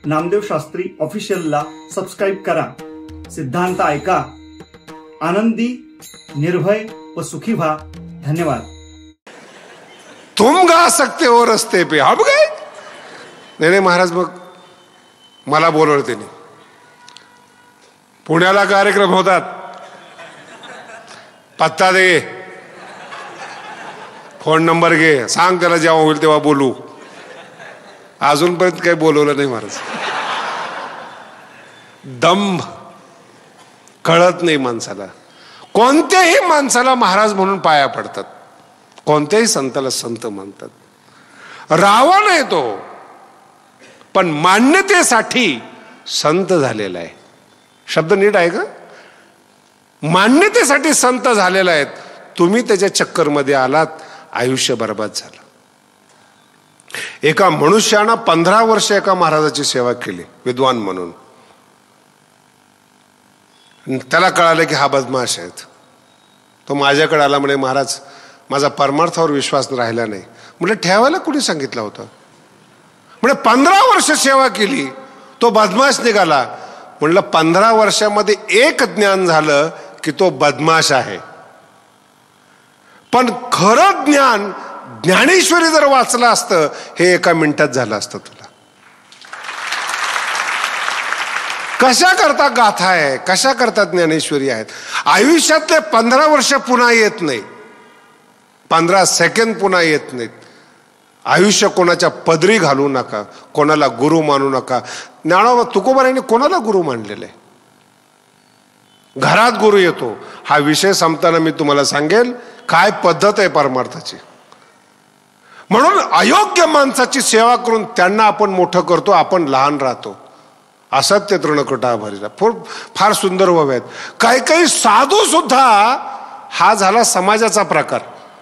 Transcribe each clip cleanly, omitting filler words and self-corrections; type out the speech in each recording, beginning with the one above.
Namdev Shastri ऑफिशियलला subscribe करा. सिद्धांत ऐका, आनंदी, निर्भय व सुखी व्हा. धन्यवाद. तुम गा सकते हो रस्ते पे, हम गए. नाही महाराज, मग मला बोलवलं त्यांनी. पुण्याला कार्यक्रम होतात, पत्ता दे, फोन नंबर घे, सांग त्याला जेव्हा होईल तेव्हा बोलू. अजूनपर्यंत काही बोलवलं नाही महाराज. दंभ कळत नाही माणसाला. कोणत्याही माणसाला महाराज म्हणून पाया पडतात, कोणत्याही संताला संत म्हणतात. रावण आहे तो, पण मान्यतेसाठी संत झालेला आहे. शब्द नीट आहे का? मान्यतेसाठी संत झालेला आहेत. तुम्ही त्याच्या चक्करमध्ये आलात, आयुष्य बर्बाद झालं. एका मनुष्यानं 15 वर्ष एका महाराजाची सेवा केली, विद्वान म्हणून. त्याला कळालं की हा बदमाश आहेत. तो माझ्याकडे आला, म्हणे महाराज माझा परमार्थावर विश्वास राहिला नाही. म्हणजे ठेवायला कुणी सांगितलं होतं? म्हणजे 15 वर्ष सेवा केली, तो बदमाश निघाला. म्हणलं 15 वर्षामध्ये एक ज्ञान झालं की तो बदमाश आहे. पण खरं ज्ञान ज्ञानेश्वरी जर वाचलं असतं, हे एका मिनिटात झालं असतं. तुला कशा करता गाथा आहे, कशा करता ज्ञानेश्वरी आहेत. आयुष्यातले 15 वर्ष पुन्हा येत नाही, 15 सेकंद पुन्हा येत नाहीत. आयुष्य कोणाच्या पदरी घालू नका, कोणाला गुरु मानू नका. ज्ञानोबा तुकोबारायांनी कोणाला गुरु मानलेलं आहे? घरात गुरु येतो. हा विषय संपताना मी तुम्हाला सांगेल काय पद्धत आहे परमार्थाची. म्हणून अयोग्य माणसाची सेवा करून त्यांना आपण मोठं करतो, आपण लहान राहतो. असत्य तृणकटा भरीला फार सुंदर ओव्या आहेत. काही काही साधू सुद्धा, हा झाला समाजाचा प्रकार,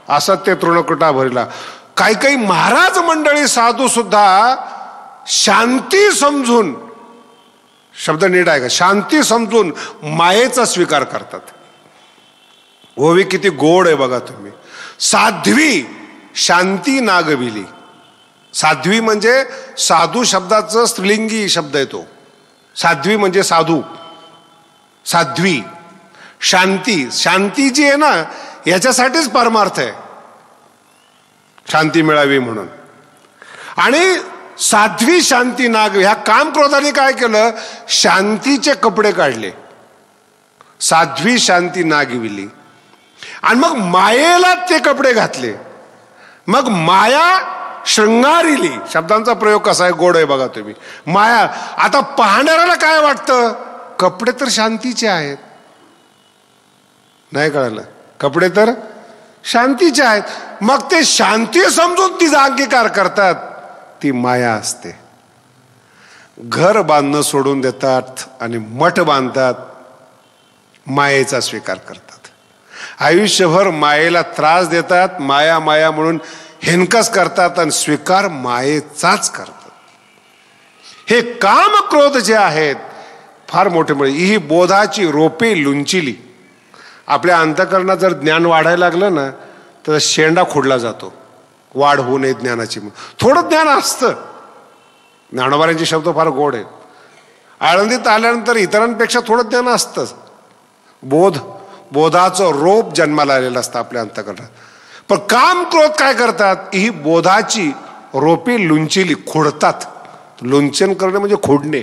असत्य तृणकटा भरीला. काही काही महाराज मंडळी साधू सुद्धा शांती समजून, शब्द नीट आहे का, शांती समजून मायेचा स्वीकार करतात. ओवी किती गोड आहे बघा तुम्ही. साध्वी शांती नागविली. साध्वी म्हणजे साधू शब्दाचं स्त्रीलिंगी शब्द आहे तो. साध्वी म्हणजे साधू, साध्वी. शांती, शांती जी आहे ना, याच्यासाठीच परमार्थ आहे, शांती मिळावी म्हणून. आणि साध्वी शांती नागवी, ह्या काम क्रोधाने काय केलं, शांतीचे कपडे काढले. साध्वी शांती नागविली. आणि मग मायेला ते कपडे घातले. मग माया शृंगारिली. शब्दांचा प्रयोग कसा आहे, गोड आहे बघा तुम्ही. माया. आता पाहणाऱ्याला काय वाटतं, कपडे तर शांतीचे आहेत. नाही कळलं, कपडे तर शांतीचे आहेत. मग ते शांती समजून तिचा अंगीकार करतात, ती माया असते. घर बांधणं सोडून देतात आणि मठ बांधतात, मायेचा स्वीकार करतात. आयुष्यभर मायेला त्रास देतात, माया माया म्हणून हिनकस करतात आणि स्वीकार मायेचाच करतात. हे काम क्रोध जे आहेत फार मोठे मोठे. ही बोधाची रोपे लुंचिली. आपल्या अंतःकरणात जर ज्ञान वाढायला लागलं ना, तर शेंडा खोडला जातो. वाढ होऊ नये ज्ञानाची. थोडं ज्ञान असतं. ज्ञानोबारांचे शब्द फार गोड आहेत. आळंदीत आल्यानंतर इतरांपेक्षा थोडं ज्ञान असतंच. बोधाचं रोप जन्माला आलेलं असतं आपल्या अंतःकरणात. पण काम क्रोध काय करतात, ही बोधाची रोपे लुंचिली, खोडतात. लुंचन करणे म्हणजे खोडणे.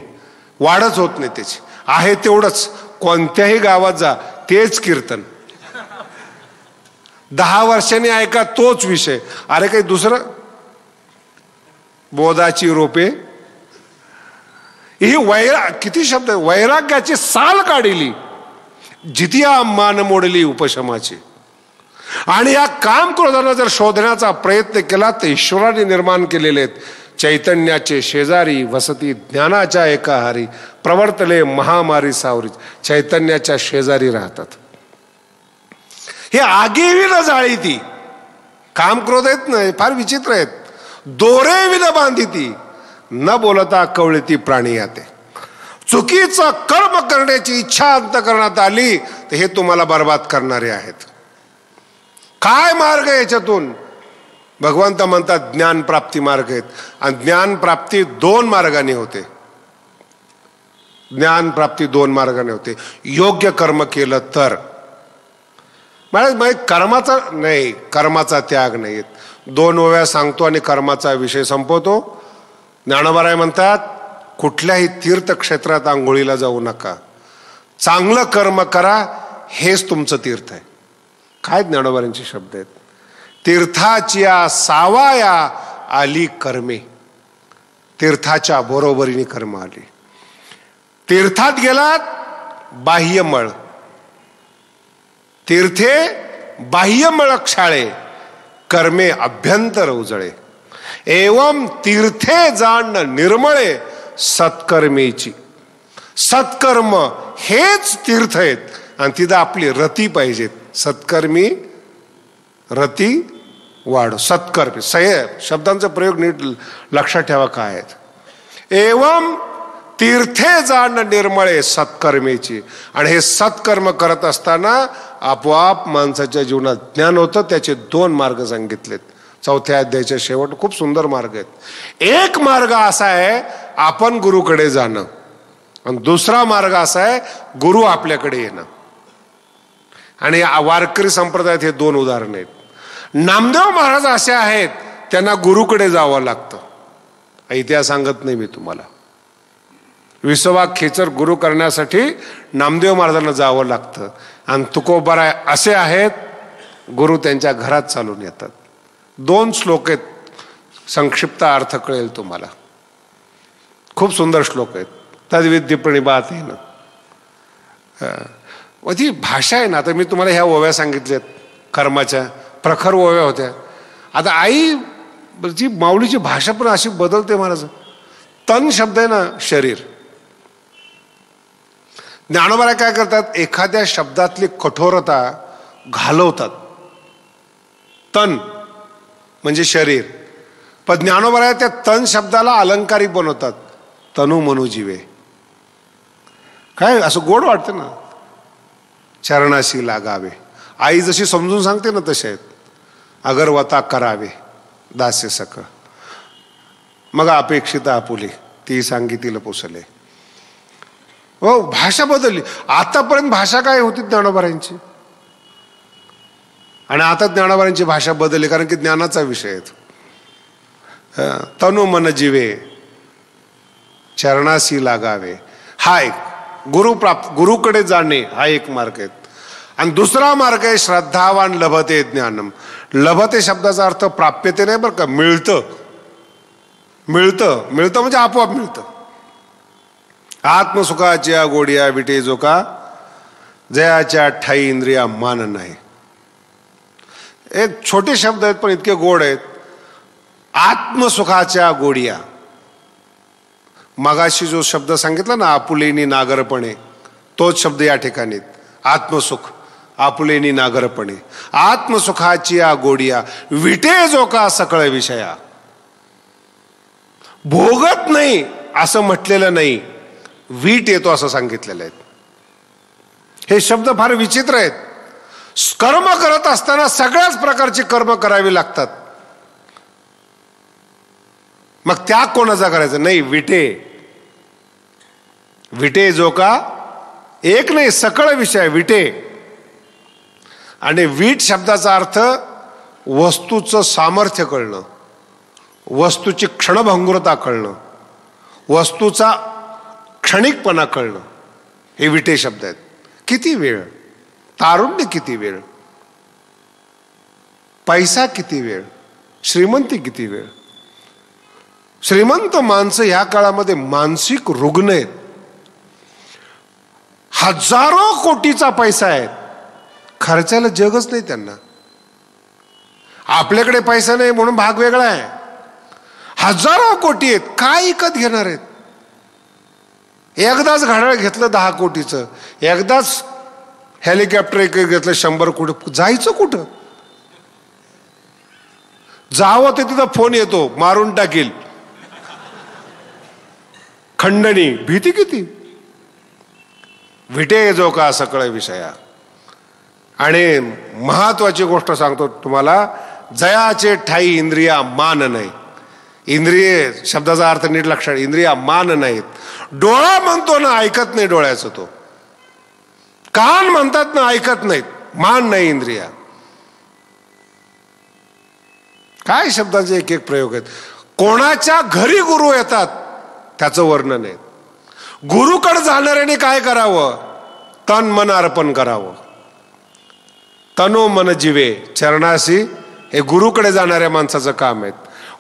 वाढच होत नाही त्याची. आहे तेवढंच. कोणत्याही गावात जा, तेच कीर्तन. 10 वर्षांनी ऐका तोच विषय. अरे काही दुसरं. बोधाची रोपे ही किती शब्द, वैराग्याची साल काढिली, जितिया मान मोडली उपशमाची. आणि या काम क्रोधाला जर शोधण्याचा प्रयत्न केला तर ईश्वराने निर्माण केलेले आहेत. चैतन्याचे शेजारी वसती ज्ञानाच्या एका हारी, प्रवर्तले महामारी सावरी. चैतन्याच्या शेजारी राहतात. हे आगीविन जाळी ती. काम क्रोध आहेत ना, फार विचित्र आहेत. दोरे विन बांधी ती, न बोलता कवळती प्राणी याते. चुकीचं कर्म करण्याची इच्छा अंतःकरणात आली तर हे तुम्हाला बर्बाद करणारे आहेत. काय मार्ग याच्यातून? भगवंत म्हणतात ज्ञान प्राप्ती मार्ग आहेत. आणि ज्ञान प्राप्ती 2 मार्गाने होते. ज्ञान प्राप्ती दोन मार्गाने होते, योग्य कर्म केलं तर. कर्माचा नाही, कर्माचा त्याग नाही. दोन ओव्या सांगतो आणि कर्माचा विषय संपवतो. ज्ञानोबा म्हणतात कुठल्याही तीर्थक्षेत्रात आंघोळीला जाऊ नका, चांगलं कर्म करा, हेच तुमचं तीर्थ आहे. काय ज्ञानोबांचे शब्द आहेत. तीर्थाच्या सावाया आली कर्मे, तीर्थाच्या बरोबरीने कर्म आली. तीर्थात गेलात बाह्यमळ, तीर्थे बाह्यमळ क्षाळे, कर्मे अभ्यंतर उजळे. एवं तीर्थे जाण निर्मळे सत्कर्मेची. सत्कर्म हेच तीर्थ आहेत आणि तिथं आपली रती पाहिजेत. सत्कर्मी रती वाढ. सत्कर्मी शब्दांचा प्रयोग नीट लक्षात ठेवा काय आहेत. एवं तीर्थे जाण निर्मळे सत्कर्मेची. आणि हे सत्कर्म करत असताना आपोआप माणसाच्या जीवनात ज्ञान होतं. त्याचे दोन मार्ग सांगितलेत चौथ्या अध्यायाच्या शेवट. खूप सुंदर मार्ग आहेत. एक मार्ग असा आहे आपण गुरुकडे जाणं आणि दुसरा मार्ग असा आहे गुरु आपल्याकडे येणं. आणि वारकरी संप्रदायात हे दोन उदाहरण आहेत. नामदेव महाराज असे आहेत त्यांना गुरुकडे जावं लागतं. इतिहास सांगत नाही मी तुम्हाला. विसोबा खेचर गुरु करण्यासाठी नामदेव महाराजांना जावं लागतं. आणि तुकोबाराय असे आहेत गुरु त्यांच्या घरात चालून येतात. दोन श्लोक आहेत, संक्षिप्त अर्थ कळेल तुम्हाला. खूप सुंदर श्लोक आहेत. तद्विद्य प्रणिपात आहे ना. ती भाषा आहे ना. आता मी तुम्हाला ह्या ओव्या सांगितल्यात कर्माच्या, प्रखर ओव्या होत्या. आता आई जी माऊलीची भाषा पण अशी बदलते महाराज. तन शब्द आहे ना शरीर. ज्ञानोबा काय करतात, एखाद्या शब्दातली कठोरता घालवतात. तन म्हणजे शरीर. पण ज्ञानोबा त्या तन शब्दाला अलंकारिक बनवतात. तनु मनु जीवे. काय असं गोड वाटतं ना. चरणाशी लागावे. आई जशी समजून सांगते ना तसे आहेत. अगरवता करावे दास्य सख, मग अपेक्षिता आपुले ती सांगितलं पोसले. हो, भाषा बदलली. आतापर्यंत भाषा काय होती ज्ञानोबारांची आणि आता ज्ञानोबारांची भाषा बदलली, कारण की ज्ञानाचा विषय आहे. तनु मन जीवे चरणाशी लागावे हा एक गुरुकडे जाणे हा एक मार्ग आहे. आणि दुसरा मार्ग आहे श्रद्धावान लभते ज्ञानम. लभते शब्दाचा अर्थ प्राप्यते नाही बरं का, मिळतं. मिळतं मिळतं म्हणजे आपोआप मिळतं. आत्मसुखाच्या गोडिया विटे जो का, जयाच्या ठाई इंद्रिया मान नाही. एक छोटे शब्द आहेत पण इतके गोड आहेत. आत्मसुखाच्या गोडिया. मगाशी जो शब्द सांगितला ना आपुलेनी नागरपणे, तोच शब्द या ठिकाणी. आत्मसुख आपुलेनी नागरपणे. आत्मसुखाची या गोडिया विटे जो का सकळ विषया. भोगत नाही असं म्हटलेलं नाही, वीट येतो असं सांगितलेलं आहे. हे शब्द फार विचित्र आहेत. कर्म करत असताना सगळ्याच प्रकारचे कर्म करावे लागतात. मग त्याग कोणाचा करायचा नाही, विटे. विटे जो का एक नाही सकळ विषय विटे. आणि वीट शब्दाचा अर्थ वस्तूचं सामर्थ्य कळणं, वस्तूची क्षणभंगुरता कळणं, वस्तूचा क्षणिकपणा कळणं, हे विटे शब्द आहेत. किती वेळ, तारुण्य किती वेळ, पैसा किती वेळ, श्रीमंती किती वेळ. श्रीमंत माणसं ह्या काळामध्ये मानसिक रुग्ण आहेत. हजारो कोटीचा पैसा आहे, खर्चायला जगच नाही त्यांना. आपल्याकडे पैसा नाही म्हणून भाग वेगळा आहे. हजारो कोटी आहेत, काय विकत घेणार आहेत. एकदाच घड्याळ घेतलं 10 कोटीचं, एकदाच हेलिकॉप्टर घेतलं 100 कोटी, जायचं कुठं. जावं ते तिथं फोन येतो, मारून टाकील, खंडणी, भीती किती. विटे जो का सकळ विषया. आणि महत्वाची गोष्ट सांगतो तुम्हाला, जयाचे ठाई इंद्रिया मान नाही. इंद्रिय शब्दाचा अर्थ नीट लक्षात, इंद्रिया मान नाहीत. डोळा म्हणतो ना ऐकत नाही डोळ्याचं, तो कान म्हणतात ना ऐकत नाहीत, मान नाही इंद्रिया. काय शब्दाचे एक एक प्रयोग आहेत. कोणाच्या घरी गुरु येतात त्याचं वर्णन आहे. गुरुकडे जाणाऱ्याने काय करावं? तन मन अर्पण करावं. तनो मन जीवे चरणाशी, हे गुरुकडे जाणाऱ्या माणसाचं काम आहे.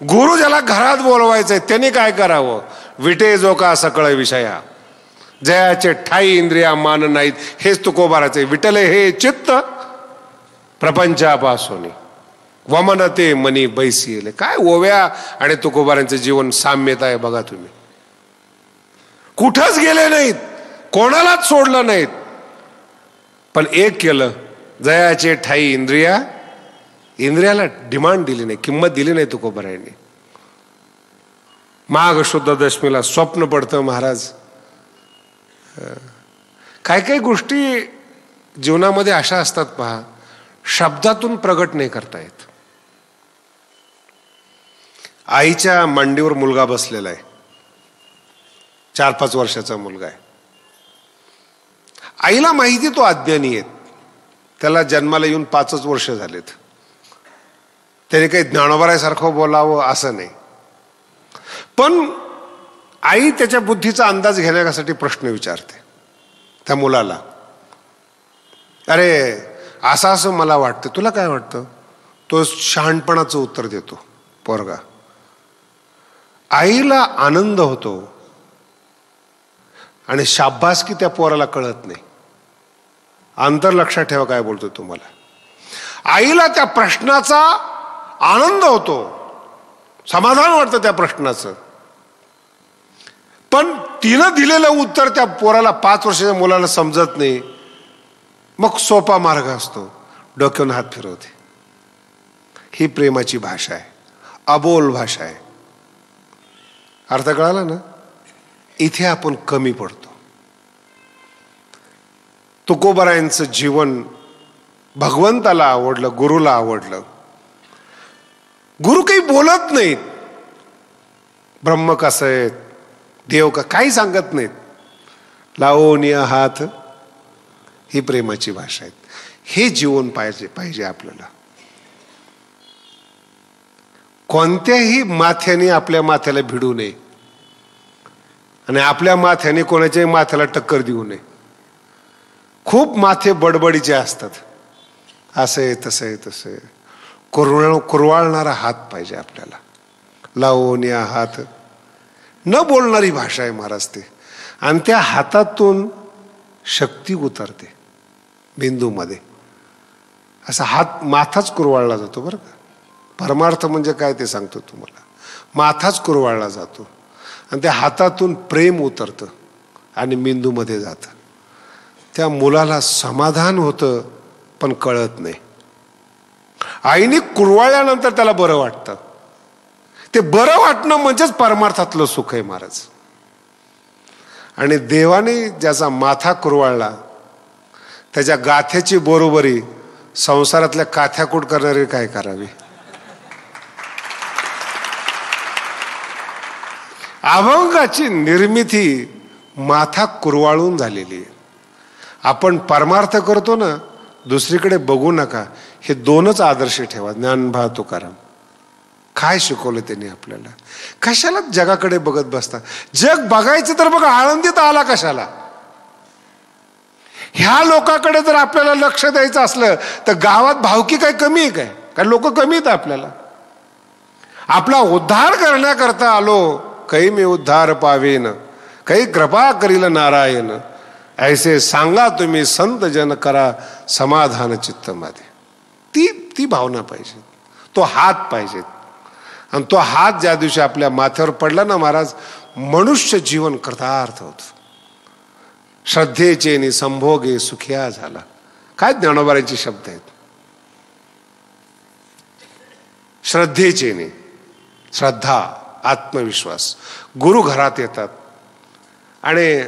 गुरु ज्याला घरात बोलवायचंय त्याने काय करावं? विटे जो का सकळ विषया जयाचे ठाई इंद्रिया मान नाहीत, हेच तुकोबाराचे. विठले हे चित्त प्रपंचापासून वमनते मनी बैसी. काय ओव्या आणि तुकोबारांचं जीवन साम्यता आहे बघा तुम्ही. कुठंच गेले नाहीत, कोणालाच सोडलं नाहीत, पण एक केलं, जयाचे ठाई इंद्रिया. इंद्रियाला डिमांड दिली नाही, किंमत दिली नाही तुकोबारायांनी. माघ शुद्ध दशमीला स्वप्न पडतं महाराज. काय काही गोष्टी जीवनामध्ये अशा असतात पहा, शब्दातून प्रगट नाही करता येत. आईच्या मांडीवर मुलगा बसलेला आहे, 4-5 वर्षाचा मुलगा आहे. आईला माहिती तो अज्ञानी आहे, त्याला जन्माला येऊन 5च वर्ष झालेत. त्याने काही ज्ञानोबारायसारखं बोलावं असं नाही, पण आई त्याच्या बुद्धीचा अंदाज घेण्यासाठी प्रश्न विचारते त्या मुलाला. अरे असं असं मला वाटतं, तुला काय वाटतं? तो शहाणपणाचं उत्तर देतो पोरगा. आईला आनंद होतो आणि शाबासकी त्या पोराला कळत नाही. अंतर लक्षात ठेवा काय बोलतो तुम्हाला. आईला त्या प्रश्नाचा आनंद होतो, समाधान वाटतं त्या प्रश्नाचं, पण तिनं दिलेलं उत्तर त्या पोराला 5 वर्षाच्या मुलाला समजत नाही. मग सोपा मार्ग असतो, डोक्यावरून हात फिरवते. ही प्रेमाची भाषा आहे, अबोल भाषा आहे. अर्थ कळाला ना? इथे आपण कमी पडतो. तुकोबारायांचं जीवन भगवंताला आवडलं, गुरुला आवडलं. गुरु काही बोलत नाहीत, ब्रह्म कसं आहे, देव का, काही सांगत नाहीत. लावून हात, ही प्रेमाची भाषा आहे. हे जीवन पाहिजे आपल्याला. कोणत्याही माथ्याने आपल्या माथ्याला भिडू नये आणि आपल्या माथ्याने कोणाच्याही माथ्याला टक्कर देऊ नये. खूप माथे बडबडीचे असतात, असं आहे तसं आहे तसं आहे. कुरवाळणारा हात पाहिजे आपल्याला. लावून या हात, न बोलणारी भाषा आहे महाराज ते. आणि त्या हातातून शक्ती उतरते बिंदूमध्ये. असा हात, माथाच कुरवाळला जातो बरं का. परमार्थ म्हणजे काय ते सांगतो तुम्हाला. माथाच कुरवाळला जातो आणि त्या हातातून प्रेम उतरतं आणि बिंदूमध्ये जातं. त्या मुलाला समाधान होतं पण कळत नाही. आईने कुरवाळल्यानंतर त्याला बरं वाटतं. ते बरं वाटणं म्हणजेच परमार्थातलं सुख आहे महाराज. आणि देवाने ज्याचा माथा कुरवाळला त्याच्या गाथ्याची बरोबरी संसारातल्या काथ्याकूट करणारे काय करावे. अभंगाची निर्मिती माथा कुरवाळून झालेली आहे. आपण परमार्थ करतो ना, दुसरीकडे बघू नका. हे 2च आदर्श ठेवा. ज्ञानोबा तुकाराम काय शिकवलं त्यांनी आपल्याला. कशाला जगाकडे बघत बसता. जग बघायचं तर बघा, आळंदीत आला कशाला. ह्या लोकांकडे जर आपल्याला लक्ष द्यायचं असलं तर गावात भावकी काय कमी आहे काय? कारण लोक कमी आहेत आपल्याला. आपला उद्धार करण्याकरता आलो. काही मी उद्धार पावेन, काही कृपा करील नारायण. ऐसे सांगा तुम्ही संत जन करा समाधान चित्त मध्ये. ती भावना पाहिजे, तो हात पाहिजे. आणि तो हात ज्या दिवशी आपल्या माथ्यावर पडला ना महाराज, मनुष्य जीवन कृतार्थ होत. श्रद्धेचे नि संभोगे सुखिया झाला. काय ज्ञानोबारांचे शब्द आहेत. श्रद्धेचे नि, श्रद्धा, आत्मविश्वास. गुरु घरात येतात आणि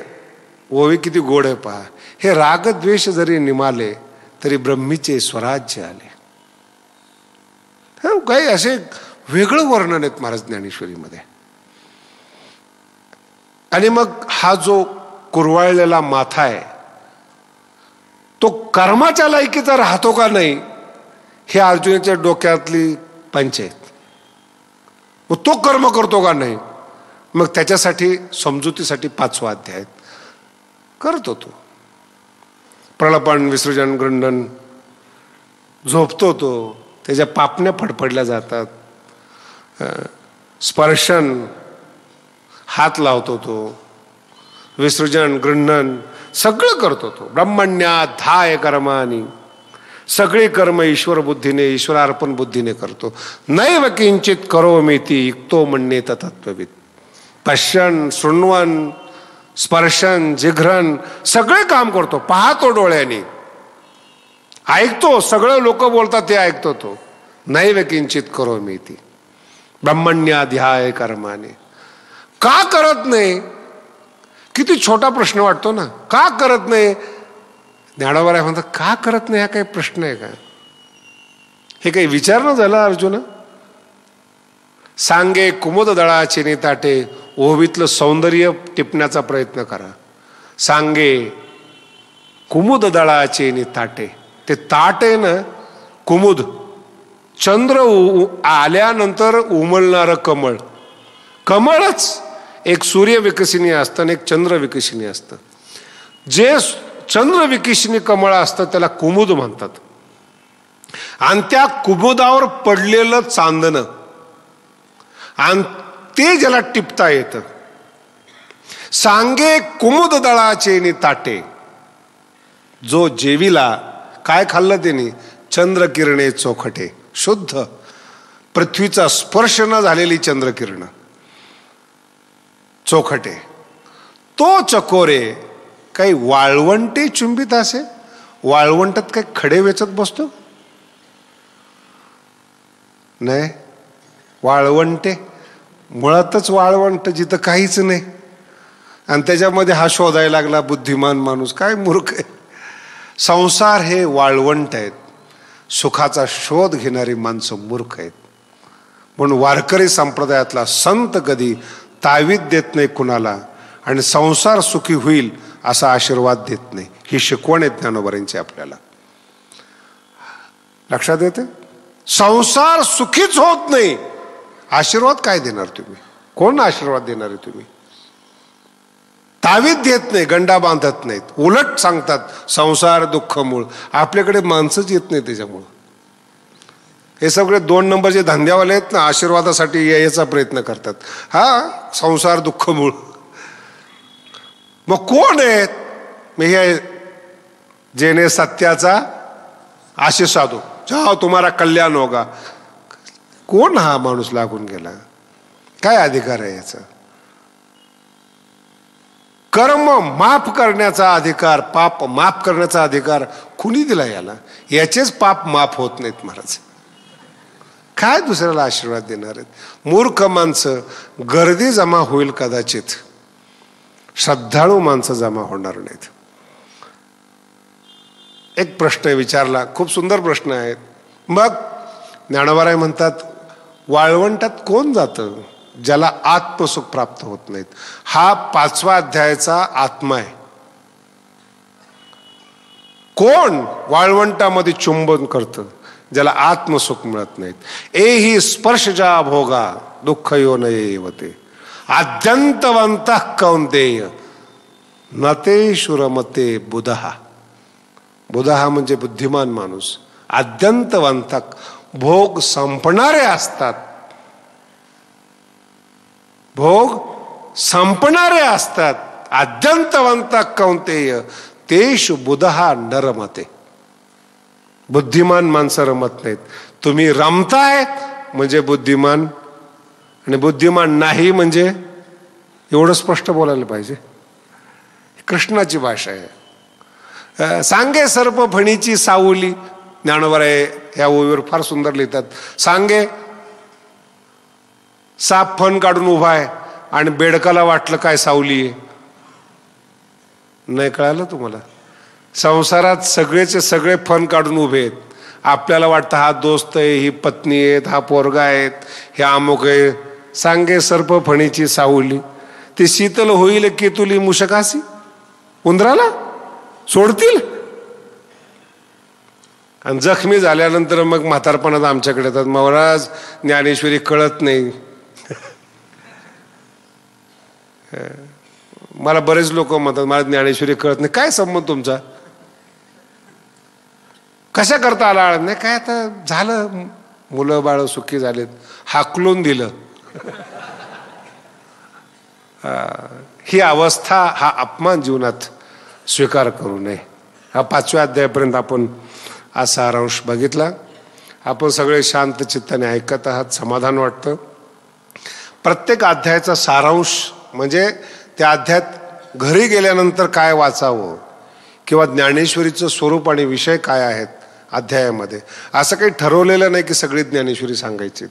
ओवी किती गोड आहे पहा. हे रागद्वेष जरी निमाले तरी ब्रह्मीचे स्वराज्य आले. काही असे वेगळं वर्णन आहेत महाराज ज्ञानेश्वरीमध्ये. आणि मग हा जो कुरवाळलेला माथा आहे तो कर्माच्या लायकीचा राहतो का नाही हे अर्जुनाच्या डोक्यातली पंचायत. मग तो कर्म करतो का नाही, मग त्याच्यासाठी समजुतीसाठी 5वा अध्याय करतो. तो प्रलपन विसर्जन गृंडन झोपतो, तो त्याच्या पापण्या फडफडल्या जातात, स्पर्शन हात लावतो, तो विसर्जन गृंडन सगळं करतो. तो ब्रह्मण्याध्याय कर्मानी, सगळे कर्म ईश्वर बुद्धीने ईश्वरार्पण बुद्धीने करतो. नैव किंचित करोमीति युक्तो मन्येत तत्त्वविद. पश्यन शृण्वन स्पर्शन जिघ्रन सगळे काम करतो, पाहतो डोळ्याने, ऐकतो, सगळं लोक बोलतात ते ऐकतो. तो नैव किंचित करोमीति ब्रह्मण्याध्याय कर्माने. का करत नाही? किती छोटा प्रश्न वाटतो ना, का करत नाही? ज्ञानोबा राय म्हणतात का करत नाही हा काही प्रश्न आहे का? हे काही विचारणं झालं अर्जुन. सांगे कुमुद दळाचे निताटे, ओवीतलं सौंदर्य टिपण्याचा प्रयत्न करा. सांगे कुमुद दळाचे निताटे, ते ताट आहे ना कुमुद, चंद्र आल्यानंतर उमलणारं कमळ. कमळच एक सूर्य विकसिनी असतं आणि एक चंद्र विकसिनी असतं. जे चंद्र विकसिनी कमळ असतं त्याला कुमुद म्हणतात. आणि त्या कुमुदावर पडलेलं चांदणं आणि ते ज्याला टिपता येतं. सांगे कुमुद दळाचे नि ताटे, जो जेवीला काय खाल्लं त्याने? चंद्रकिरणे चोखटे, शुद्ध पृथ्वीचा स्पर्श न झालेली चंद्रकिरण चोखटे. तो चकोरे काही वाळवंटे चुंबित असे. वाळवंटात काही खडे वेचत बसतो नाही. वाळवंटे मुळातच वाळवंट जिथं काहीच नाही, आणि त्याच्यामध्ये हा शोधायला लागला बुद्धिमान माणूस. काय मूर्ख आहे. संसार हे वाळवंट आहेत. सुखाचा शोध घेणारी माणसं मूर्ख आहेत. म्हणून वारकरी संप्रदायातला संत कधी तावीद देत नाही कुणाला, आणि संसार सुखी होईल असा आशीर्वाद देत नाही. ही शिकवण आहे ज्ञानोबांची आपल्याला. लक्षात येते? संसार सुखीच होत नाही, आशीर्वाद काय देणार तुम्ही? कोण आशीर्वाद देणार आहे तुम्ही? तावीद देत नाही, गंडा बांधत नाहीत, उलट सांगतात संसार दुःख मूळ. आपल्याकडे माणसंच येत नाही. त्याच्यामुळं हे सगळे 2 नंबरचे धंद्यावाले आहेत ना, आशीर्वादासाठी यायचा प्रयत्न करतात. हा संसार दुःख मूळ. मग कोण आहेत? मग हे जेने सत्याचा आशीष साधू, जाओ तुम्हारा कल्याण होगा. कोण हा माणूस लागून गेला? काय अधिकार आहे याचा? कर्म माफ करण्याचा अधिकार, पाप माफ करण्याचा अधिकार कुणी दिला याला? याचेच पाप माफ होत नाहीत महाराज. काय दुसऱ्याला आशीर्वाद देणार आहेत? मूर्ख माणसं. गर्दी जमा होईल कदाचित, श्रद्धाळू माणसं जमा होणार नाहीत. एक प्रश्न विचारला, खूप सुंदर प्रश्न आहे. मग ज्ञानोबा म्हणतात वाळवंटात कोण जातं? ज्याला आत्मसुख प्राप्त होत नाहीत. हा 5व्या अध्यायाचा आत्मा आहे. कोण वाळवंटामध्ये चुंबन करतं? ज्याला आत्मसुख मिळत नाहीत. एही स्पर्शजा भोगा दुःख यो नये वते आद्यंतवंत कौंतेय नते शुरमते बुधहा. बुधहा म्हणजे बुद्धिमान माणूस. आद्यंतवंतक, भोग संपणारे असतात. भोग संपणारे असतात. आद्यंतवंत कौंतेय तेषु बुधहा न रमते. बुद्धिमान माणसं रमत नाहीत. तुम्ही रमताय म्हणजे बुद्धिमान, आणि बुद्धिमान नाही म्हणजे एवढं स्पष्ट बोलायला पाहिजे. कृष्णाची भाषा आहे. सांगे सर्प फणीची सावली. ज्ञानोबराय या ओवीवर फार सुंदर लिहितात. सांगे साप फण काढून उभा आहे आणि बेडकाला वाटलं काय सावली आहे. नाही कळालं तुम्हाला? संसारात सगळेचे सगळे फण काढून उभे आहेत आपल्याला वाटतं हा दोस्त आहे, ही पत्नी आहेत, हा पोरगा आहेत, हे अमुक आहे. सांगे सर्प फणीची सावली, ती शीतल होईल की तुली मुशकासी. उंदराला सोडतील. आणि जखमी झाल्यानंतर मग म्हातारपणात आमच्याकडे येतात, महाराज ज्ञानेश्वरी कळत नाही. मला बरेच लोक म्हणतात मला ज्ञानेश्वरी कळत नाही. काय संबंध तुमचा? कशा करता आला आळत नाही? काय आता झालं, मुलं बाळ सुखी झालेत, हाकलून दिलं. ही अवस्था, हा अपमान जीवनात स्वीकार करू नये. हा 5व्या अध्यायापर्यंत आपण आज सारांश बघितला. आपण सगळे शांत चित्ताने ऐकत आहात, समाधान वाटतं. प्रत्येक अध्यायाचा सारांश म्हणजे त्या अध्यायात घरी गेल्यानंतर काय वाचावं किंवा ज्ञानेश्वरीचं स्वरूप आणि विषय काय आहेत अध्यायामध्ये, असं काही ठरवलेलं नाही की सगळी ज्ञानेश्वरी सांगायची.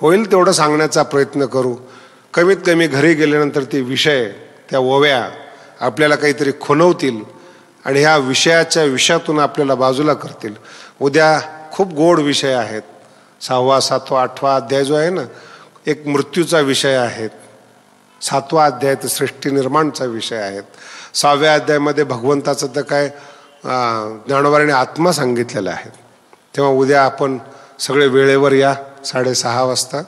होईल तेवढं सांगण्याचा प्रयत्न करू. कमीत कमी घरी गेल्यानंतर ते विषय, त्या ओव्या आपल्याला काहीतरी खुणवतील आणि ह्या विषयातून आपल्याला बाजूला करतील. उद्या खूप गोड विषय आहेत. 6वा, 7वा, 8वा अध्याय जो आहे ना, एक मृत्यूचा विषय आहे. 7वा अध्याय तर सृष्टी निर्माणचा विषय आहेत. 6व्या अध्यायामध्ये भगवंताचं तर काय ज्ञानोबाने आत्मा सांगितलेला आहे. तेव्हा उद्या आपण सगळे वेळेवर या 6:30 वाजता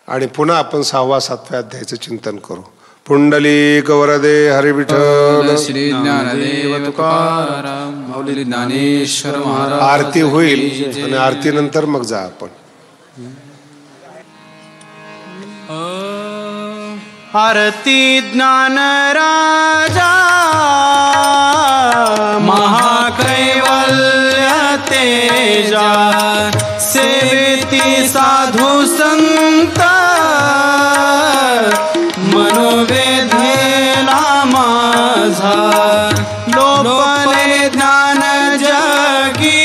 आणि पुन्हा आपण 6वा 7व्या अध्यायाचं चिंतन करू. पुंडलिक वरदे हरी विठ्ठल श्री ज्ञानदेव तुकाराम माऊली ज्ञानेश्वर महाराज. आरती होईल आणि आरतीनंतर मग जा आपण. आरती ज्ञान राजा महाकैवल्य तेजा, सेविती साधू संत मनोवेधेला माझा. लोपले ज्ञान जगी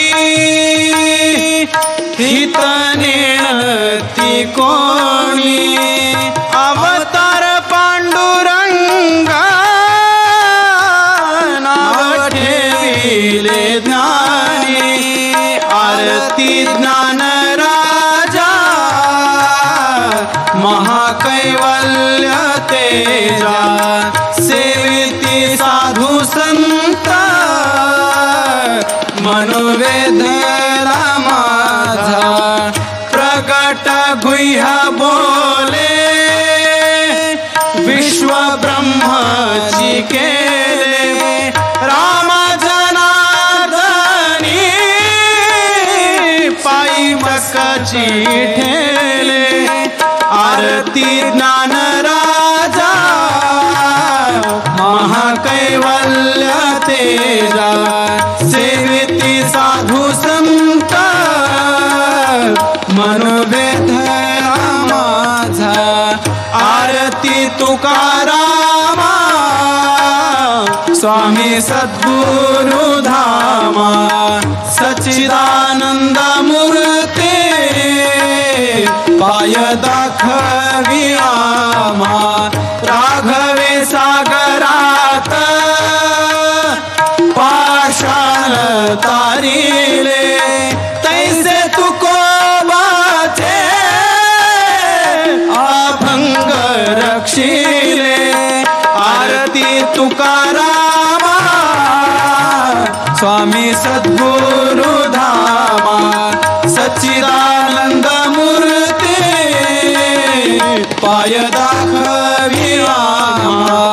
हित नेणती कोणी. अवतार पांडुरंगा नाव ठेविले ज्ञानी. आरती ज्ञान राजा महाकैवल्य तेजा, सेविती साधू संत मनोवेधला माझा. प्रगट गुह्य बोले विश्व ब्रह्माची केले. राम जनार्दनी पायी मकाची ठेले. आरती ज्ञान राजा महाकैवल्य तेजा, सेविती साधू संत मनोवेधला माझा. आरती तुकारामा स्वामी सद्गुरु धामा. सच्चिदानंद मूर्ती पाय दाखवी आम्हा. राघवे सागरात पाषाण तारिले, तैसे तुकोबाचे अभंग रक्षिले. आरती तुकारामा स्वामी सद्गुरु धामा. सच्चिदानंद मूर्ती पाय दाखवी आम्हा.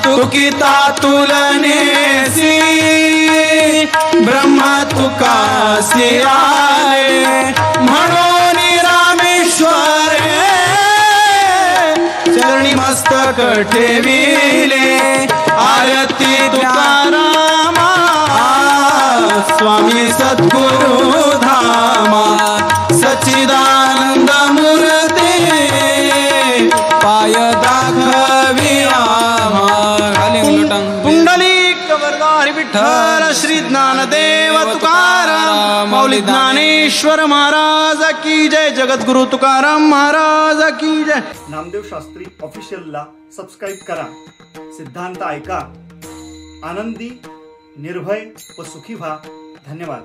तुकिता तुलनेसी ब्रह्मा तुकासी आले. म्हणून रामेश्वरे चरणी मस्तक ठेविले. आरती तुकारामा स्वामी सद्गुरु धामा. सच्चिदानंद मूर्ती पाय दाखवी आम्हा. पुंडलिक वरदारी विठ्ठल श्री ज्ञानदेव तुकाराम माऊली ज्ञानेश्वर महाराज की जय. जगद्गुरु तुकाराम महाराज की जय. नामदेव शास्त्री ऑफिशियलला सबस्क्राईब करा. सिद्धांत ऐका. आनंदी, निर्भय व सुखी व्हा. धन्यवाद.